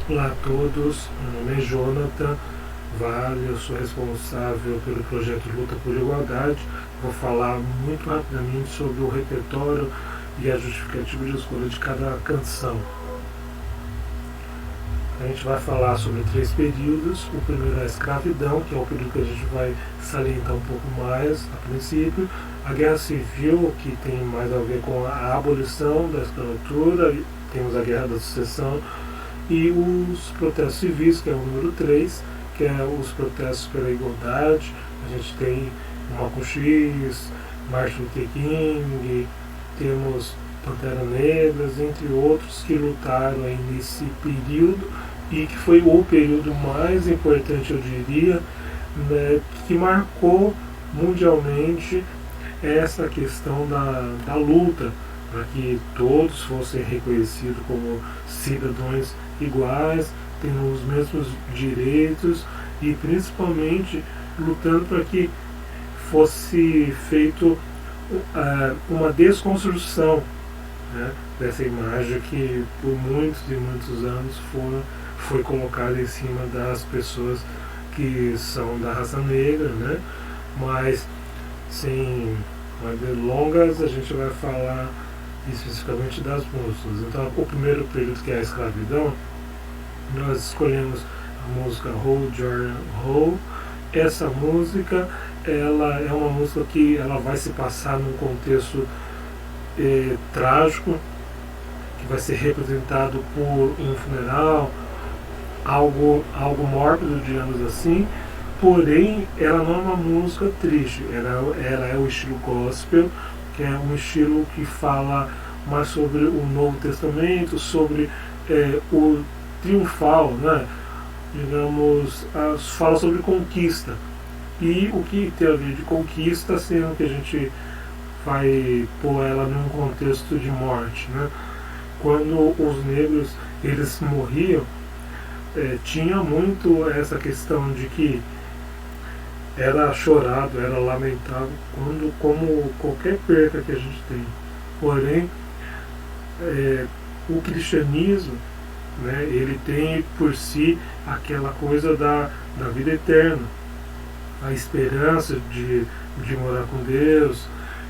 Olá a todos, meu nome é Jonathan Vale, eu sou responsável pelo projeto Luta por Igualdade. Vou falar muito rapidamente sobre o repertório e a justificativa de escolha de cada canção. A gente vai falar sobre 3 períodos. O primeiro é a escravidão, que é o período que a gente vai salientar um pouco mais a princípio. A Guerra Civil, que tem mais a ver com a abolição da escravatura. Temos a Guerra da Sucessão e os protestos civis, que é o número 3, que é os protestos pela igualdade. A gente tem o Malcolm X, Martin Luther King, temos Pantera Negras, entre outros, que lutaram aí nesse período e que foi o período mais importante, eu diria, né, que marcou mundialmente essa questão da luta para que todos fossem reconhecidos como cidadãos iguais, tendo os mesmos direitos e principalmente lutando para que fosse feito uma desconstrução, né, dessa imagem que por muitos e muitos anos foi colocada em cima das pessoas que são da raça negra, né? Mas sem mais delongas, a gente vai falar especificamente das músicas. Então, o primeiro período, que é a escravidão, nós escolhemos a música Hold Your Hoe. Essa música, ela é uma música que ela vai se passar num contexto trágico, que vai ser representado por um funeral, algo mórbido, digamos assim. Porém, ela não é uma música triste, ela é o estilo gospel, que é um estilo que fala mais sobre o Novo Testamento, sobre o triunfal, né? Digamos, fala sobre conquista. E o que tem a ver de conquista, sendo que a gente vai pôr ela num contexto de morte, né? Quando os negros eles morriam, tinha muito essa questão de que era chorado, era lamentável, como qualquer perca que a gente tem. Porém, o cristianismo, né, ele tem por si aquela coisa da vida eterna, a esperança de morar com Deus,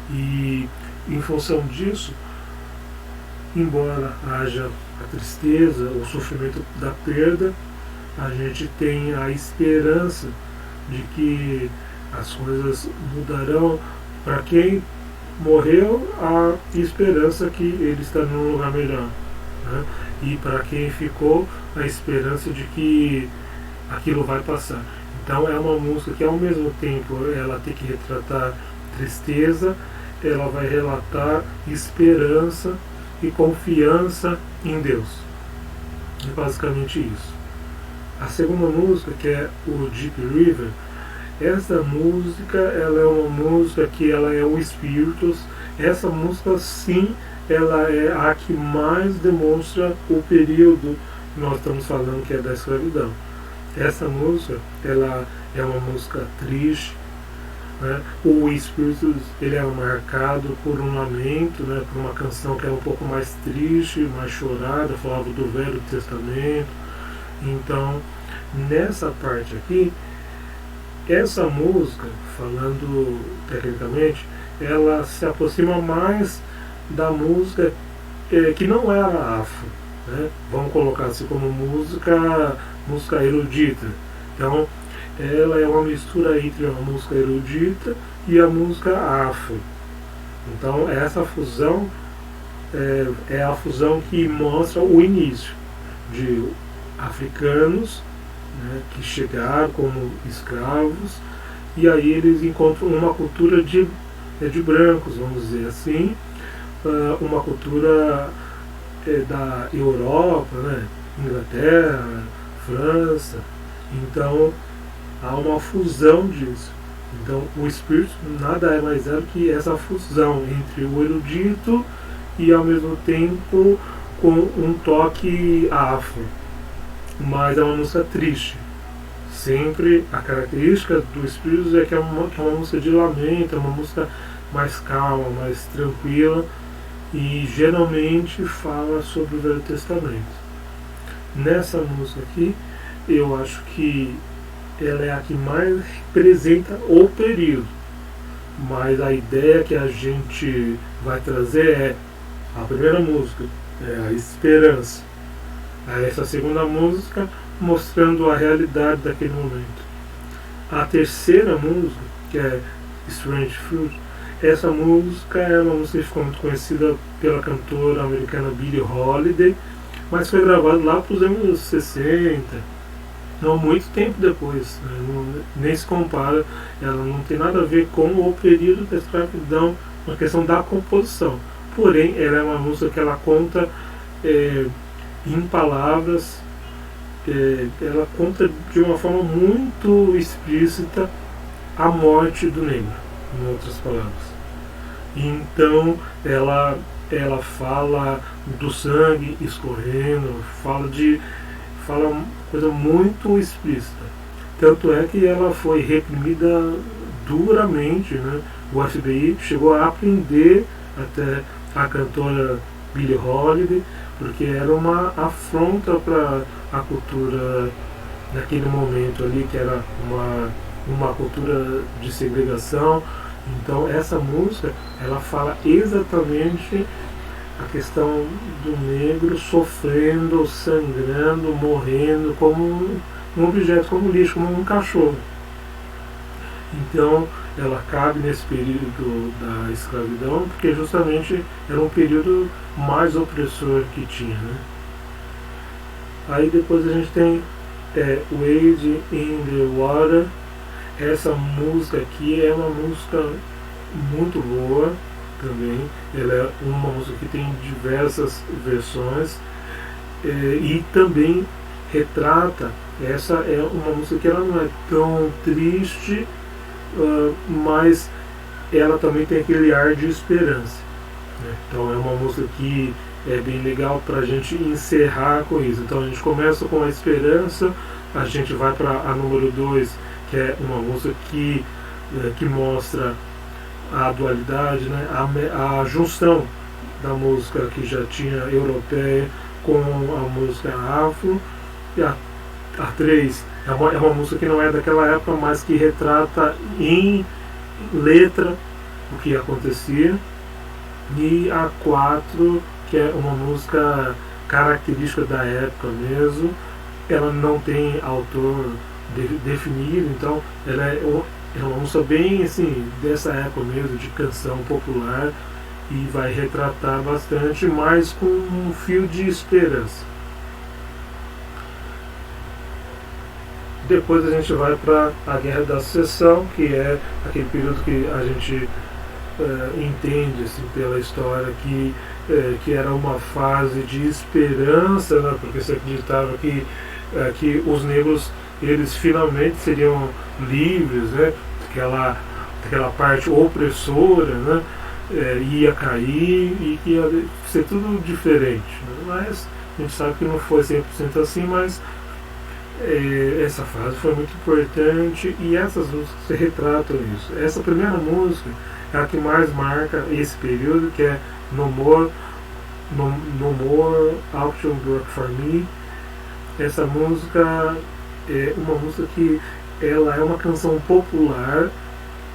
e em função disso, embora haja a tristeza, o sofrimento da perda, a gente tem a esperança de que as coisas mudarão. Para quem morreu, a esperança que ele está num lugar melhor, né? E para quem ficou, a esperança de que aquilo vai passar. Então é uma música que, ao mesmo tempo, ela tem que retratar tristeza, ela vai relatar esperança e confiança em Deus. É basicamente isso. A segunda música, que é o Deep River, essa música, ela é uma música que ela é o Spiritus. Essa música, sim, ela é a que mais demonstra o período que nós estamos falando, que é da escravidão. Essa música, ela é uma música triste, né? O Spiritus, ele é marcado por um lamento, né? Por uma canção que é um pouco mais triste, mais chorada, falava do Velho Testamento. Então, nessa parte aqui, essa música, falando tecnicamente, ela se aproxima mais da música que não era afro, né? Vamos colocar assim como música erudita. Então, ela é uma mistura entre a música erudita e a música afro. Então, essa fusão é a fusão que mostra o início de africanos, né, que chegaram como escravos, e aí eles encontram uma cultura de brancos, vamos dizer assim, uma cultura da Europa, né, Inglaterra, França. Então há uma fusão disso. Então o espírito nada é mais do que essa fusão entre o erudito e, ao mesmo tempo, com um toque afro. Mas é uma música triste. Sempre a característica do Espírito é que é uma música de lamento, é uma música mais calma, mais tranquila, e geralmente fala sobre o Velho Testamento. nessa música aqui, eu acho que ela é a que mais representa o período. Mas a ideia que a gente vai trazer é a primeira música, é a esperança. Essa segunda música mostrando a realidade daquele momento. A terceira música, que é Strange Fruit, essa música é uma música que ficou muito conhecida pela cantora americana Billie Holiday, mas foi gravada lá para os anos 60, não muito tempo depois, né? Nem se compara, ela não tem nada a ver com o período da escravidão, uma questão da composição. Porém, ela é uma música que ela conta em palavras, ela conta de uma forma muito explícita a morte do negro, em outras palavras. Então ela fala do sangue escorrendo, fala uma coisa muito explícita. Tanto é que ela foi reprimida duramente, né? O FBI chegou a prender até a cantora Billie Holiday, porque era uma afronta para a cultura daquele momento ali, que era uma cultura de segregação. Então essa música, ela fala exatamente a questão do negro sofrendo, sangrando, morrendo como um objeto, como lixo, como um cachorro. Então ela cabe nesse período da escravidão, porque justamente era um período mais opressor que tinha, né? Aí depois a gente tem Wade in the Water. Essa música aqui é uma música muito boa também. Ela é uma música que tem diversas versões e também retrata. Essa é uma música que ela não é tão triste, mas ela também tem aquele ar de esperança, né? Então é uma música que é bem legal para a gente encerrar com isso. Então a gente começa com a esperança, a gente vai para a número 2, que é uma música que mostra a dualidade, né? A junção da música que já tinha europeia com a música afro. E a 3 é uma música que não é daquela época, mas que retrata em letra o que acontecia. E a 4, que é uma música característica da época mesmo, ela não tem autor definido, então ela é uma música bem assim, dessa época mesmo, de canção popular, e vai retratar bastante, mas com um fio de esperança. Depois a gente vai para a Guerra da Sucessão, que é aquele período que a gente entende assim, pela história que era uma fase de esperança, né? Porque se acreditava que os negros eles finalmente seriam livres, né? Aquela parte opressora, né? Ia cair e que ia ser tudo diferente, né? Mas a gente sabe que não foi 100% assim, mas essa fase foi muito importante e essas músicas retratam isso. Essa primeira música é a que mais marca esse período, que é No More Auction Work For Me. Essa música é uma música que ela é uma canção popular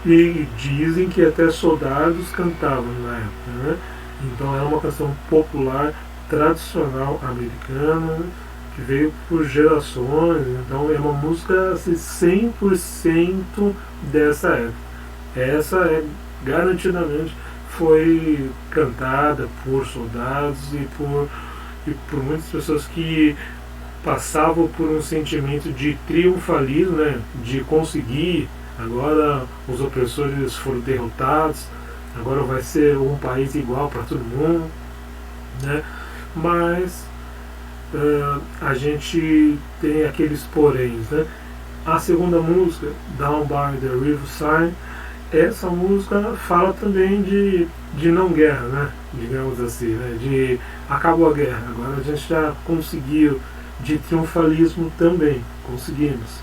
e dizem que até soldados cantavam na época, né? Então é uma canção popular tradicional americana que veio por gerações. Então é uma música assim, 100% dessa época. Essa garantidamente foi cantada por soldados e por muitas pessoas que passavam por um sentimento de triunfalismo, né? De conseguir, agora os opressores foram derrotados, agora vai ser um país igual para todo mundo, né? Mas a gente tem aqueles poréns, né? A segunda música, Down by the Riverside, essa música fala também de não guerra, né? Digamos assim, né? De acabou a guerra, agora a gente já conseguiu, de triunfalismo também, conseguimos.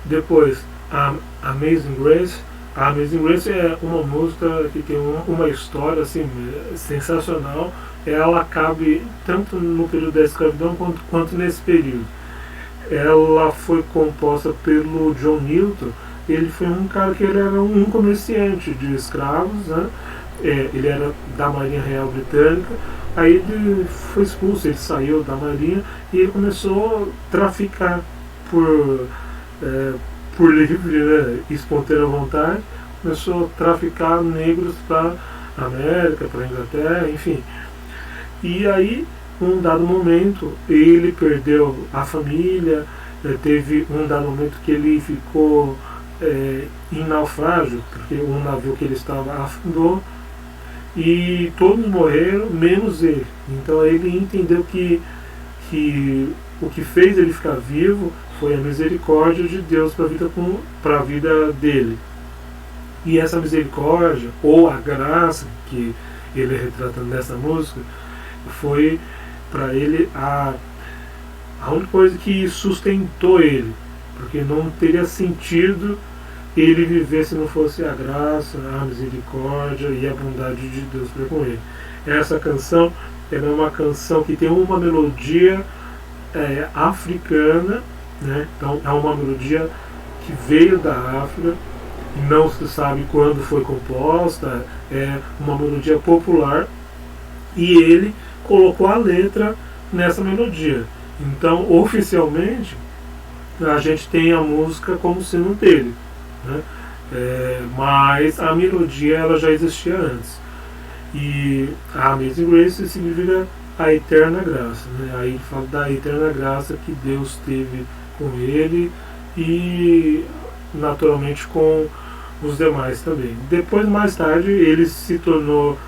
Depois, a Amazing Grace, A Amazing Grace é uma música que tem uma história assim, sensacional. Ela cabe tanto no período da escravidão quanto nesse período. Ela foi composta pelo John Newton. Ele foi um cara que ele era um comerciante de escravos, né? Ele era da Marinha Real Britânica. Aí ele foi expulso, ele saiu da Marinha e ele começou a traficar por livre, né, espontânea vontade. Começou a traficar negros para a América, para a Inglaterra, enfim. E aí, num dado momento, ele perdeu a família, teve um dado momento que ele ficou em naufrágio, porque um navio que ele estava afundou, e todos morreram, menos ele. Então ele entendeu que o que fez ele ficar vivo foi a misericórdia de Deus para a vida dele. E essa misericórdia, ou a graça, que ele retrata nessa música, foi para ele a única coisa que sustentou ele, porque não teria sentido ele viver se não fosse a graça, a misericórdia e a bondade de Deus para com ele. Essa canção é uma canção que tem uma melodia africana, né? Então é uma melodia que veio da África, não se sabe quando foi composta, é uma melodia popular, e ele colocou a letra nessa melodia. Então, oficialmente, a gente tem a música como sendo dele, né? Mas a melodia ela já existia antes. E a Amazing Grace significa a eterna graça, né? Aí ele fala da eterna graça que Deus teve com ele e naturalmente com os demais também. Depois, mais tarde, ele se tornou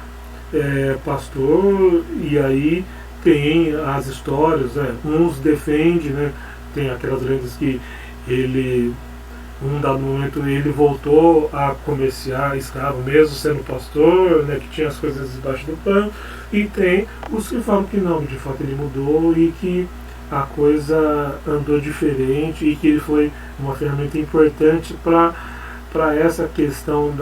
pastor, e aí tem as histórias, né? Uns defendem, né? Tem aquelas lendas que ele, num dado momento, ele voltou a comerciar escravo, mesmo sendo pastor, né? Que tinha as coisas debaixo do pano, e tem os que falam que não, de fato ele mudou e que a coisa andou diferente e que ele foi uma ferramenta importante para essa questão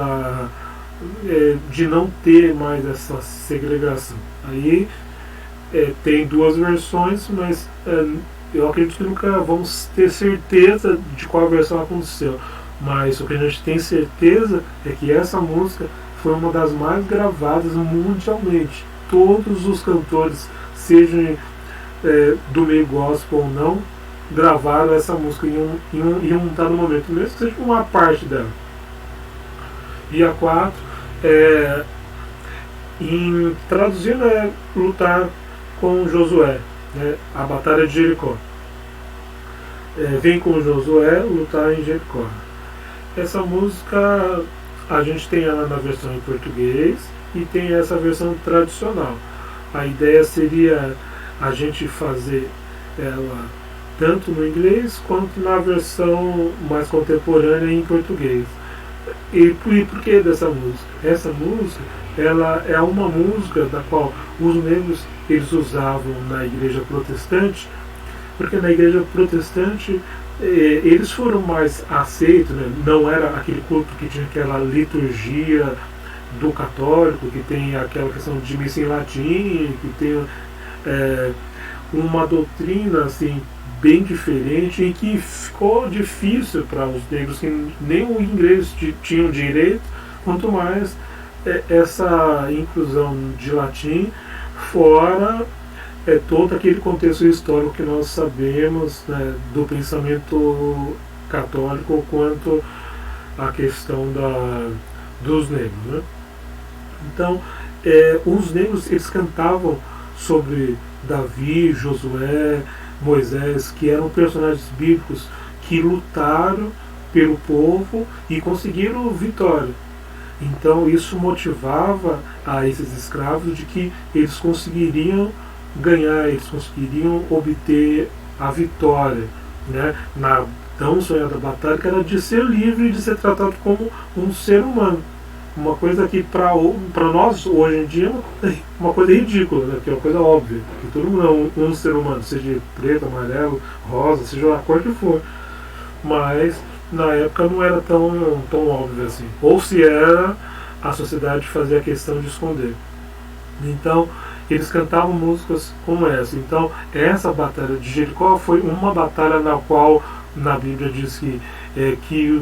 de não ter mais essa segregação. Aí tem duas versões, mas eu acredito que nunca vamos ter certeza de qual versão aconteceu. Mas o que a gente tem certeza é que essa música foi uma das mais gravadas mundialmente. Todos os cantores, sejam do meio gospel ou não, gravaram essa música em um dado momento, mesmo que seja uma parte dela. E a 4, traduzindo, lutar com Josué, né, a batalha de Jericó. Vem com Josué lutar em Jericó. Essa música a gente tem ela na versão em português e tem essa versão tradicional. A ideia seria a gente fazer ela tanto no inglês quanto na versão mais contemporânea em português. E por que dessa música? Essa música ela é uma música da qual os negros eles usavam na igreja protestante, porque na igreja protestante eles foram mais aceitos, né? Não era aquele culto que tinha aquela liturgia do católico, que tem aquela questão de missa em latim, que tem uma doutrina assim bem diferente e que ficou difícil para os negros que nem o inglês tinham direito, quanto mais essa inclusão de latim, fora todo aquele contexto histórico que nós sabemos, né, do pensamento católico quanto à questão dos negros, né? Então, os negros eles cantavam sobre Davi, Josué, Moisés, que eram personagens bíblicos que lutaram pelo povo e conseguiram vitória. Então isso motivava a esses escravos de que eles conseguiriam ganhar, eles conseguiriam obter a vitória, né, na tão sonhada batalha, que era de ser livre e de ser tratado como um ser humano. Uma coisa que para nós hoje em dia é uma coisa ridícula, né? Que é uma coisa óbvia, que todo mundo é um ser humano, seja preto, amarelo, rosa, seja a cor que for. Mas na época não era tão óbvio assim. Ou se era, a sociedade fazia questão de esconder. Então, eles cantavam músicas como essa. Então, essa batalha de Jericó foi uma batalha na qual, na Bíblia diz que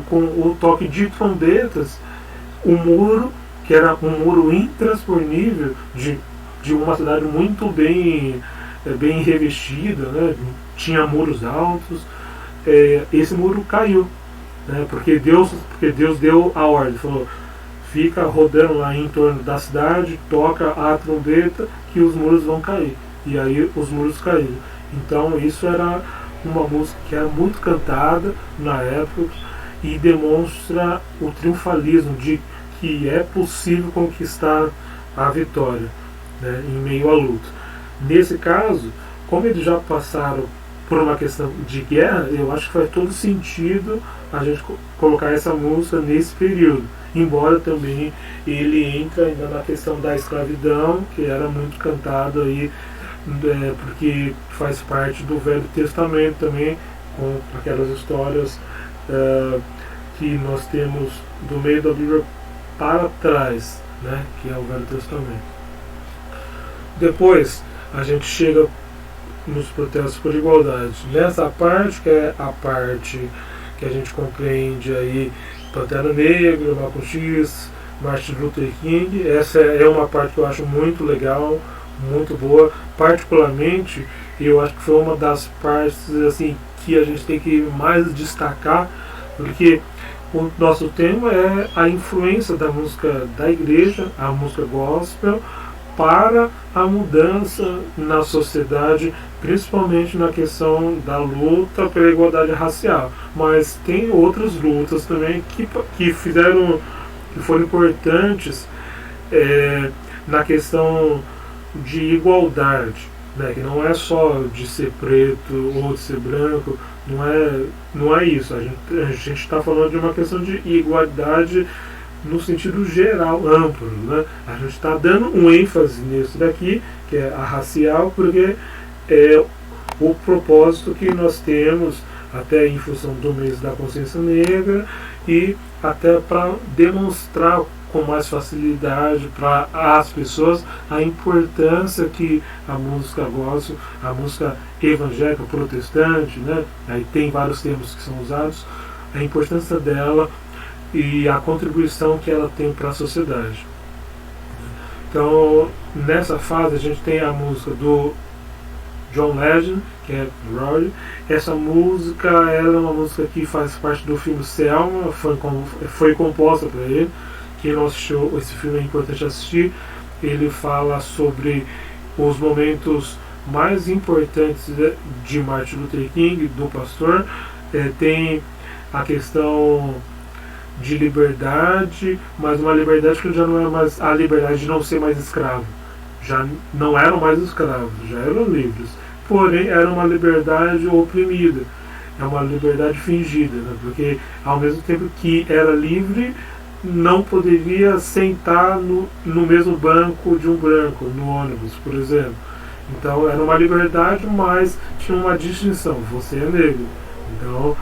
com o toque de trombetas, o muro, que era um muro intransponível de uma cidade muito bem revestida, né? Tinha muros altos, esse muro caiu, né? Porque Deus deu a ordem, falou: fica rodando lá em torno da cidade, toca a trombeta que os muros vão cair. E aí os muros caíram. Então isso era uma música que era muito cantada na época e demonstra o triunfalismo de que é possível conquistar a vitória, né, em meio à luta. Nesse caso, como eles já passaram por uma questão de guerra, eu acho que faz todo sentido a gente colocar essa música nesse período. Embora também ele entre ainda na questão da escravidão, que era muito cantado aí, porque faz parte do Velho Testamento também, com aquelas histórias que nós temos do meio da Bíblia para trás, né, que é o Velho Testamento. Depois a gente chega nos protestos por igualdade. Nessa parte, que é a parte que a gente compreende aí Pantera Negra, Malcolm X, Martin Luther King, essa é uma parte que eu acho muito legal, muito boa. Particularmente, eu acho que foi uma das partes assim que a gente tem que mais destacar, porque o nosso tema é a influência da música da igreja, a música gospel, para a mudança na sociedade, principalmente na questão da luta pela igualdade racial. Mas tem outras lutas também que foram importantes na questão de igualdade, né? Que não é só de ser preto ou de ser branco, não é isso. A gente está falando de uma questão de igualdade no sentido geral, amplo, né? A gente está dando um ênfase nisso daqui, que é a racial, porque é o propósito que nós temos até em função do mês da consciência negra e até para demonstrar com mais facilidade para as pessoas a importância que a música gospel, a música evangélica protestante, né? Aí tem vários termos que são usados, a importância dela e a contribuição que ela tem para a sociedade. Então, nessa fase a gente tem a música do John Legend, que é Rory. Essa música ela é uma música que faz parte do filme Selma, foi composta para ele. Quem não assistiu, esse filme é importante assistir. Ele fala sobre os momentos mais importantes de Martin Luther King, do pastor. Tem a questão de liberdade, mas uma liberdade que já não é mais a liberdade de não ser mais escravo. Já não eram mais escravos, já eram livres. Porém, era uma liberdade oprimida. É uma liberdade fingida, né? Porque ao mesmo tempo que era livre, não poderia sentar no mesmo banco de um branco, no ônibus, por exemplo. Então era uma liberdade, mas tinha uma distinção. Você é negro. Então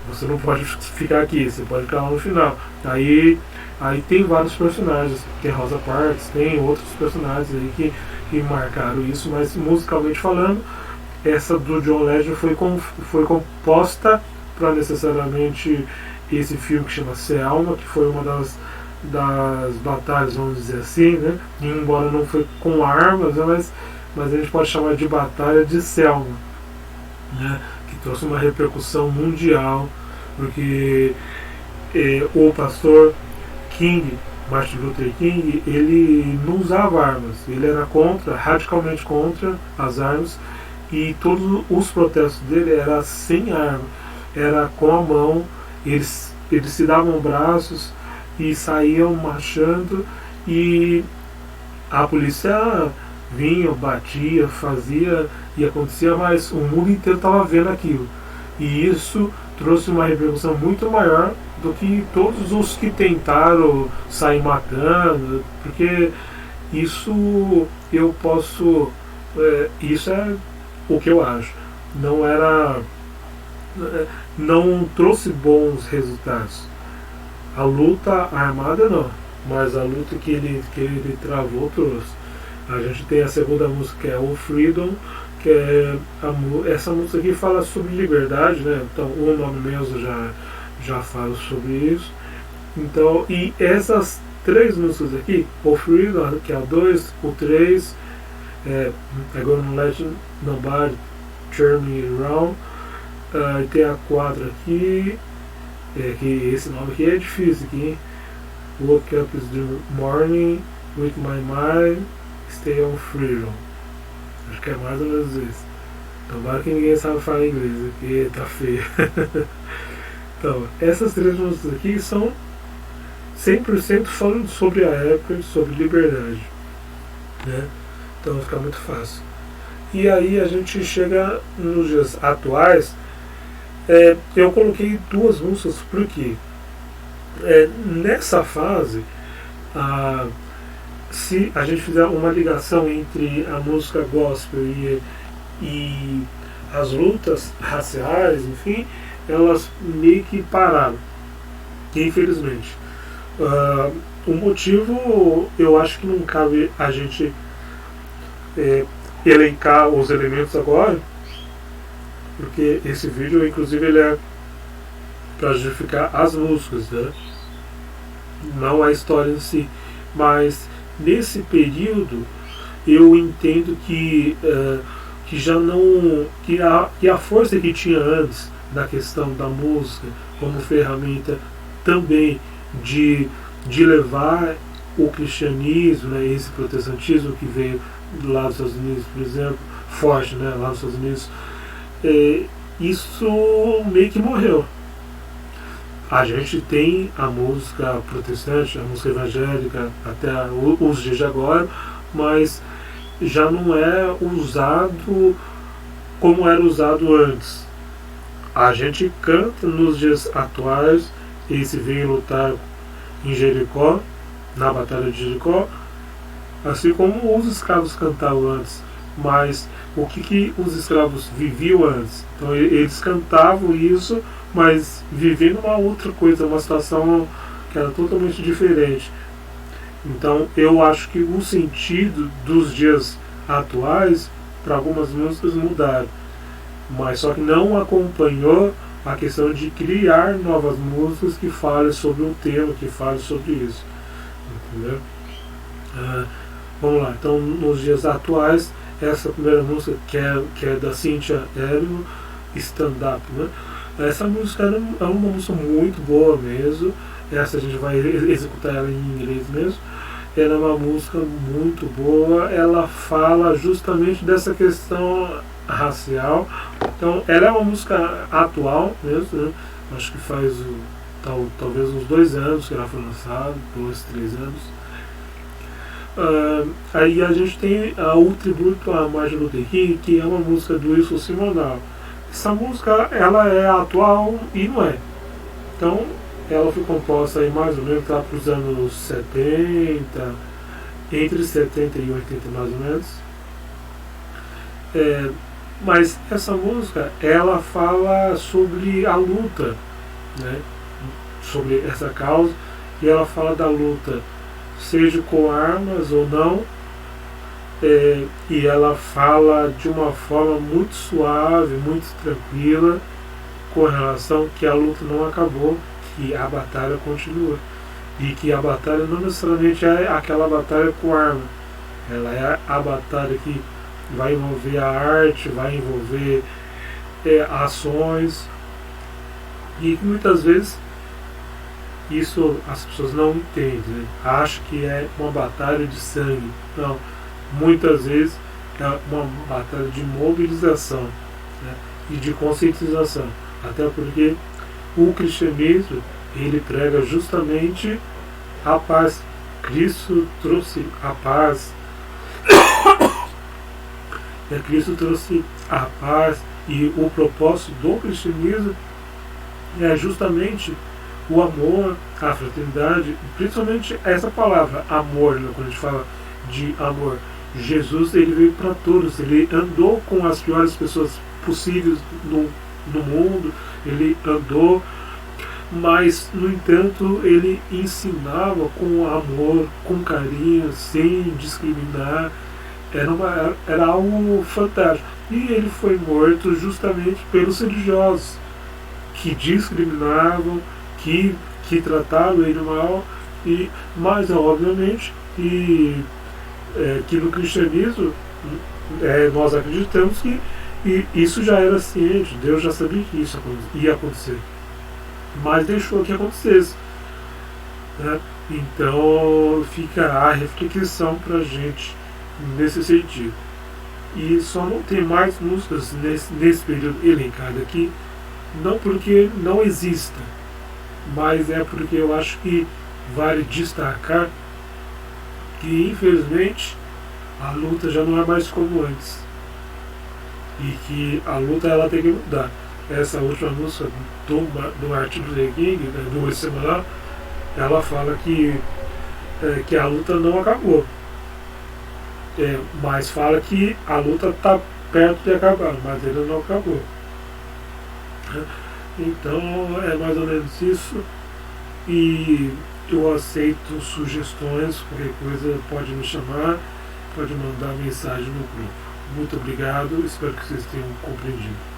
você não pode ficar aqui, você pode ficar lá no final. Aí tem vários personagens, tem Rosa Parks, tem outros personagens aí que marcaram isso, mas musicalmente falando, essa do John Legend foi composta para necessariamente esse filme que chama Selma, que foi uma das batalhas, vamos dizer assim, né? E embora não foi com armas, né? mas a gente pode chamar de Batalha de Selma, né? Que trouxe uma repercussão mundial, porque o pastor King, Martin Luther King, ele não usava armas, ele era radicalmente contra as armas, e todos os protestos dele eram sem arma, era com a mão. Eles se davam braços e saíam marchando, e a polícia vinha, batia, fazia e acontecia, mas o mundo inteiro estava vendo aquilo. E isso trouxe uma repercussão muito maior do que todos os que tentaram sair matando, porque isso eu posso. Isso é o que eu acho. Não era não trouxe bons resultados. A luta armada não, mas a luta que ele travou trouxe. A gente tem a segunda música, que é o Freedom, que é essa música aqui fala sobre liberdade, né? Então o nome mesmo já fala sobre isso. Então, e essas três músicas aqui, o Freedom, que é a 2, o 3, I'm Gonna Let Nobody Turn Me Around, e tem a 4 aqui, que esse nome aqui é difícil aqui, hein? Woke Up is the Morning With My Mind Stay on Freedom. Acho que é mais ou menos isso. Tomara que ninguém sabe falar inglês, porque tá feio. Então, essas três músicas aqui são 100% falando sobre a época, sobre liberdade, né? Então fica muito fácil. E aí a gente chega nos dias atuais. Eu coloquei duas músicas porque nessa fase, se a gente fizer uma ligação entre a música gospel e as lutas raciais, enfim, elas meio que pararam, infelizmente. O motivo, eu acho que não cabe a gente elencar os elementos agora, porque esse vídeo, inclusive, ele é para justificar as músicas, né? Não a história em si. Mas nesse período eu entendo que já não que a força que tinha antes na questão da música como ferramenta também de levar o cristianismo, né, esse protestantismo que veio lá dos Estados Unidos, por exemplo, forte, né, lá nos Estados Unidos, isso meio que morreu. A gente tem a música protestante, a música evangélica até os dias de agora, mas já não é usado como era usado antes. A gente canta nos dias atuais, esse veio lutar em Jericó, na Batalha de Jericó, assim como os escravos cantavam antes. Mas o que os escravos viviam antes? Então eles cantavam isso, mas vivendo uma outra coisa, uma situação que era totalmente diferente. Então eu acho que o sentido dos dias atuais para algumas músicas mudaram, mas só que não acompanhou a questão de criar novas músicas que falem sobre o tema, que falem sobre isso, entendeu? Vamos lá, então nos dias atuais, essa primeira música que é da Cynthia Erivo, Stand Up, né? Essa música é uma música muito boa mesmo. Essa a gente vai executar ela em inglês mesmo. Ela é uma música muito boa. Ela fala justamente dessa questão racial. Então ela é uma música atual mesmo, né? Acho que faz talvez uns 2 anos que ela foi lançada, 2, 3 anos. Aí a gente tem o tributo a Martin Luther King, que é uma música do Wilson Simonal. Essa música ela é atual e não é. Então ela foi composta aí mais ou menos para os anos 70, entre 70 e 80 mais ou menos. Mas essa música ela fala sobre a luta, né, sobre essa causa, e ela fala da luta, seja com armas ou não, e ela fala de uma forma muito suave, muito tranquila, com relação que a luta não acabou, que a batalha continua, e que a batalha não necessariamente é aquela batalha com arma, ela é a batalha que vai envolver a arte, vai envolver ações, e que muitas vezes isso as pessoas não entendem, né? Acham que é uma batalha de sangue. Não, muitas vezes é uma batalha de mobilização, né, e de conscientização, até porque o cristianismo ele prega justamente a paz. Cristo trouxe a paz. Cristo trouxe a paz, e o propósito do cristianismo é justamente o amor, a fraternidade, principalmente essa palavra amor, né? Quando a gente fala de amor, Jesus ele veio para todos, ele andou com as piores pessoas possíveis no mundo, ele andou, mas, no entanto, ele ensinava com amor, com carinho, sem discriminar. Era algo fantástico. E ele foi morto justamente pelos religiosos, que discriminavam, que tratavam ele mal, mas obviamente que no cristianismo nós acreditamos que isso já era ciente, Deus já sabia que isso ia acontecer, mas deixou que acontecesse, né? Então fica a reflexão para a gente nesse sentido. E só não tem mais músicas nesse período elencado aqui, não porque não exista, mas é porque eu acho que vale destacar que, infelizmente, a luta já não é mais como antes, e que a luta ela tem que mudar. Essa última música do Martin Luther King, né, do Hoje Semanal, ela fala que a luta não acabou, mas fala que a luta está perto de acabar, mas ele não acabou. Então é mais ou menos isso, e eu aceito sugestões, qualquer coisa pode me chamar, pode mandar mensagem no grupo. Muito obrigado, espero que vocês tenham compreendido.